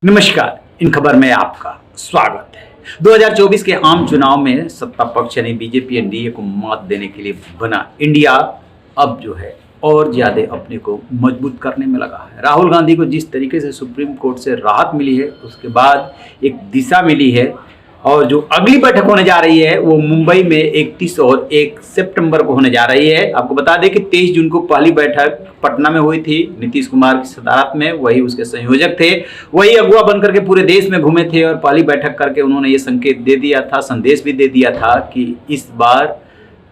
नमस्कार, इन खबर में आपका स्वागत है। 2024 के आम चुनाव में सत्ता पक्ष यानी बीजेपी एनडीए को मात देने के लिए बना इंडिया अब जो है और ज्यादा अपने को मजबूत करने में लगा है। राहुल गांधी को जिस तरीके से सुप्रीम कोर्ट से राहत मिली है, उसके बाद एक दिशा मिली है और जो अगली बैठक होने जा रही है वो मुंबई में 31 और 1 सितंबर को होने जा रही है। आपको बता दें कि 23 जून को पहली बैठक पटना में हुई थी नीतीश कुमार की सदारत में, वही उसके संयोजक थे, वही अगुवा बनकर के पूरे देश में घूमे थे और पहली बैठक करके उन्होंने ये संकेत दे दिया था, संदेश भी दे दिया था कि इस बार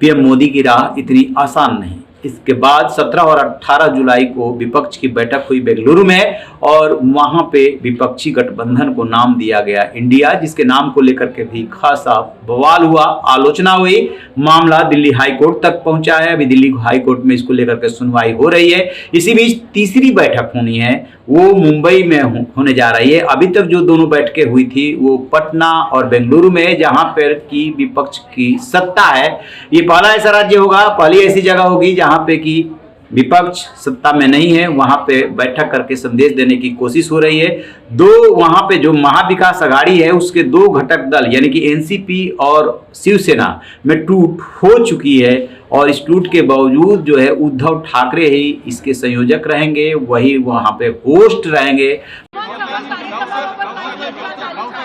पीएम मोदी की राह इतनी आसान नहीं। इसके बाद 17 और 18 जुलाई को विपक्ष की बैठक हुई बेंगलुरु में और वहां पे विपक्षी गठबंधन को नाम दिया गया इंडिया, जिसके नाम को लेकर के भी खासा बवाल हुआ, आलोचना हुई, मामला दिल्ली हाई कोर्ट तक पहुंचा है। अभी दिल्ली हाई कोर्ट में इसको लेकर के सुनवाई हो रही है। इसी बीच तीसरी बैठक होनी है, वो मुंबई में होने जा रही है। अभी तक जो दोनों बैठकें हुई थी वो पटना और बेंगलुरु में, जहां पर की विपक्ष की सत्ता है। ये पहला ऐसा राज्य होगा, पहली ऐसी जगह होगी जहां पे की विपक्ष सत्ता में नहीं है, वहां पे बैठक करके संदेश देने की कोशिश हो रही है। दो वहां पे जो महाविकास आघाड़ी है उसके दो घटक दल यानी कि एनसीपी और शिवसेना में टूट हो चुकी है और इस टूट के बावजूद जो है उद्धव ठाकरे ही इसके संयोजक रहेंगे, वही वहां पे होस्ट रहेंगे।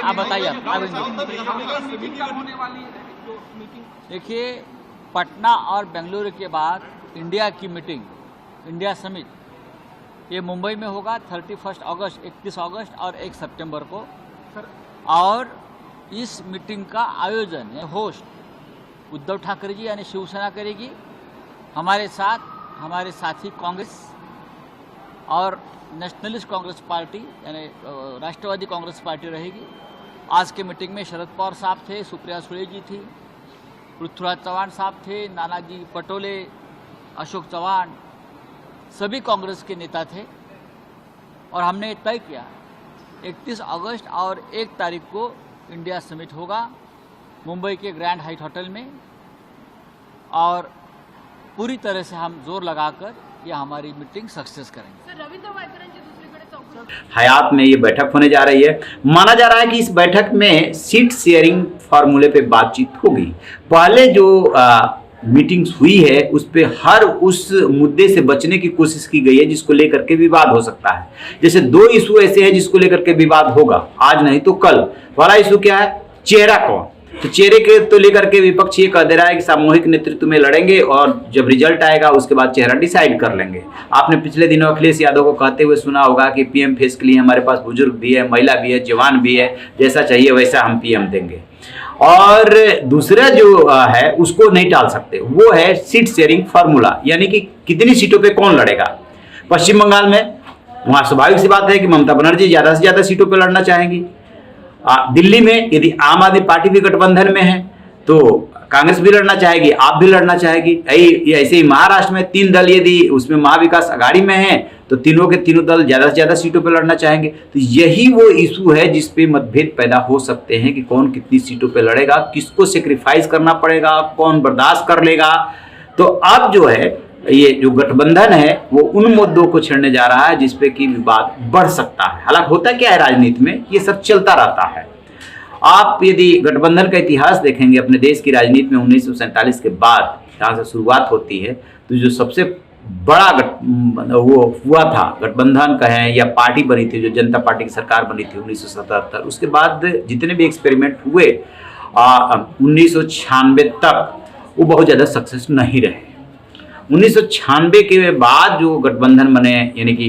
आप बताइए। देखिए, पटना और बेंगलुरु के बाद इंडिया की मीटिंग, इंडिया समिट, ये मुंबई में होगा 31 अगस्त, 31 अगस्त और 1 सितंबर को। और इस मीटिंग का आयोजन होस्ट उद्धव ठाकरे जी यानी शिवसेना करेगी। हमारे साथ हमारे साथी कांग्रेस और नेशनलिस्ट कांग्रेस पार्टी यानी राष्ट्रवादी कांग्रेस पार्टी रहेगी। आज के मीटिंग में शरद पवार साहब थे, सुप्रिया सुले जी थी, पृथ्वीराज चौहान साहब थे, नानाजी पटोले, अशोक चौहान, सभी कांग्रेस के नेता थे। और हमने तय किया 31 अगस्त और 1 तारीख को इंडिया समिट होगा मुंबई के ग्रैंड हाइट होटल में और पूरी तरह से हम जोर लगाकर ये हमारी मीटिंग सक्सेस करेंगे। हयात में ये बैठक होने जा रही है। माना जा रहा है कि इस बैठक में सीट शेयरिंग फार्मूले पे बातचीत होगी। पहले जो मीटिंग्स हुई है उस पे हर उस मुद्दे से बचने की कोशिश की गई है जिसको लेकर के विवाद हो सकता है। जैसे 2 इशू ऐसे हैं जिसको लेकर के विवाद होगा, आज नहीं तो कल। पहला इशू क्या है? चेहरा कौन। तो चेहरे के तो लेकर के विपक्ष ये कह दे रहा है कि सामूहिक नेतृत्व में लड़ेंगे और जब रिजल्ट आएगा उसके बाद चेहरा डिसाइड कर लेंगे। आपने पिछले दिनों अखिलेश यादव को कहते हुए सुना होगा कि पीएम फेस के लिए हमारे पास बुजुर्ग भी है, महिला भी है, जवान भी है, जैसा चाहिए वैसा हम पीएम देंगे। और दूसरा जो है उसको नहीं टाल सकते, वो है सीट शेयरिंग फार्मूला, यानी कि कितनी सीटों पे कौन लड़ेगा। पश्चिम बंगाल में वहां स्वाभाविक सी बात है कि ममता बनर्जी ज्यादा से ज्यादा सीटों पे लड़ना चाहेंगी। दिल्ली में यदि आम आदमी पार्टी भी गठबंधन में है तो कांग्रेस भी लड़ना चाहेगी, आप भी लड़ना चाहेगी। ऐसे ही महाराष्ट्र में 3 दल यदि उसमें महाविकास आघाड़ी में है तो तीनों के तीनों दल ज्यादा से ज्यादा सीटों पर लड़ना चाहेंगे। तो यही वो इशू है जिसपे मतभेद पैदा हो सकते हैं कि कौन कितनी सीटों पर लड़ेगा, किसको सेक्रीफाइस करना पड़ेगा, कौन बर्दाश्त कर लेगा। तो अब जो है ये जो गठबंधन है वो उन मुद्दों को छेड़ने जा रहा है जिसपे कि विवाद बढ़ सकता है। हालांकि होता क्या है राजनीति में, ये सब चलता रहता है। आप यदि गठबंधन का इतिहास देखेंगे अपने देश की राजनीति में 1947 के बाद जहाँ से शुरुआत होती है, तो जो सबसे बड़ा वो हुआ था गठबंधन कहें या पार्टी बनी थी, जो जनता पार्टी की सरकार बनी थी 1977, उसके बाद जितने भी एक्सपेरिमेंट हुए 1996 तक वो बहुत ज़्यादा सक्सेस नहीं रहे। 1996 के बाद जो गठबंधन बने, यानी कि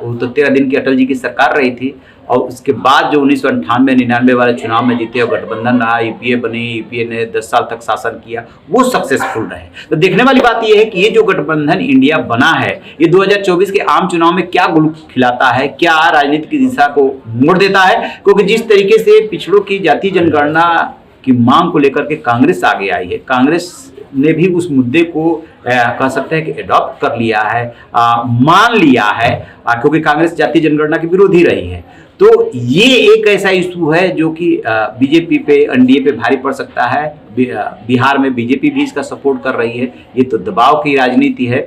वो तो 13 दिन की अटल जी की सरकार रही थी और उसके बाद जो 1998-99 वाले चुनाव में जीते और गठबंधन रहा, यूपीए बनी, यूपीए ने 10 साल तक शासन किया, वो सक्सेसफुल रहे। तो देखने वाली बात ये है कि ये जो गठबंधन इंडिया बना है ये 2024 के आम चुनाव में क्या गुल खिलाता है, क्या राजनीति की दिशा को मोड़ देता है। क्योंकि जिस तरीके से पिछड़ों की जाति जनगणना की मांग को लेकर के कांग्रेस आगे आई है, कांग्रेस ने भी उस मुद्दे को कह सकते हैं कि एडॉप्ट कर लिया है, मान लिया है, क्योंकि कांग्रेस जातीय जनगणना की विरोधी रही है। तो ये एक ऐसा इशू है जो कि बीजेपी पे, एनडीए पे भारी पड़ सकता है। बिहार में बीजेपी भी इसका सपोर्ट कर रही है, ये तो दबाव की राजनीति है।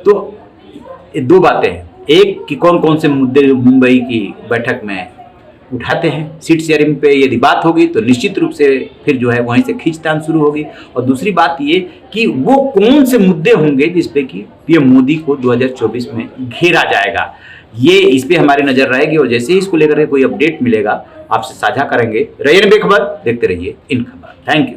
तो 2 बातें हैं, एक कि कौन कौन से मुद्दे मुंबई की बैठक में उठाते हैं। सीट शेयरिंग पे यदि बात होगी तो निश्चित रूप से फिर जो है वहीं से खींचतान शुरू होगी। और दूसरी बात ये कि वो कौन से मुद्दे होंगे जिसपे कि पीएम मोदी को 2024 में घेरा जाएगा, ये इस पे हमारी नजर रहेगी। और जैसे ही इसको लेकर के कोई अपडेट मिलेगा आपसे साझा करेंगे। रहिए बेखबर, देखते रहिए इन खबर। Thank you.